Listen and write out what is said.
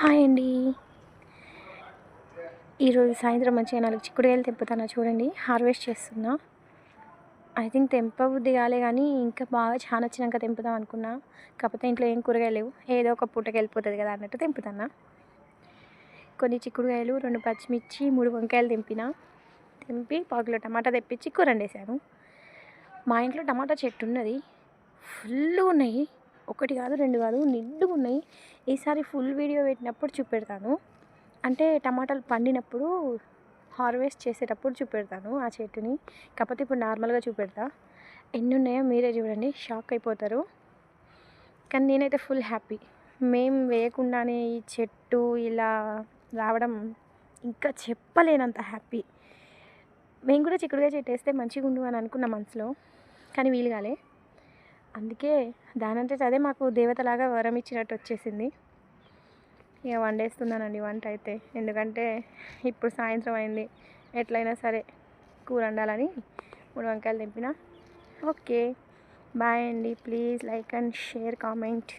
Hi అండి. ఈరోజు సాయంత్రం మంచిగా 4 చిక్కుడుకాయలు తెంపుతాను చూడండి. హార్వెస్ట్ చేస్తున్నా. ఐ థింక్ తెంపబుద్ధి కాలే కానీ ఇంకా బాగా చాలా వచ్చినాక తెంపుదాం అనుకున్నా. కాకపోతే ఇంట్లో ఏం కూరగాయలు లేవు. ఏదో ఒక పూటకి వెళ్ళిపోతుంది కదా అన్నట్టు తెంపుతున్నా. కొన్ని చిక్కుడుకాయలు, 2 పచ్చిమిర్చి, 3 వంకాయలు తెంపి పావుకిలో టమాటా తెప్పించి కూర వండేసాను. మా ఇంట్లో టమాటా చెట్టు ఉన్నది. ఫుల్ ఉన్నాయి. 1 కాదు 2 కాదు నిండుగా ఉన్నాయి. ఈసారి ఫుల్ వీడియో పెట్టినప్పుడు చూపెడతాను. అంటే టమాటాలు పండినప్పుడు హార్వెస్ట్ చేసేటప్పుడు చూపెడతాను ఆ చెట్టుని. కాకపోతే ఇప్పుడు నార్మల్గా చూపెడతా. ఎన్ని ఉన్నాయో మీరే చూడండి, షాక్ అయిపోతారు. కానీ నేనైతే ఫుల్ హ్యాపీ. మేము వేయకుండానే ఈ చెట్టు ఇలా రావడం ఇంకా చెప్పలేనంత హ్యాపీ. మేము కూడా చిక్కుడుకాయ చెట్టు వేస్తే మంచిగా ఉండు అని అనుకున్న మనసులో, కానీ వీలు కాలే. అందుకే దానంతట అదే మాకు దేవతలాగా వరం ఇచ్చినట్టు వచ్చేసింది. ఇక వండేస్తున్నానండి వంట అయితే. ఎందుకంటే ఇప్పుడు సాయంత్రం అయింది, ఎట్లయినా సరే కూర వండాలని 3 వంకాయలు తెంపిన. ఓకే, బాయ్ అండి. Please like and share, comment.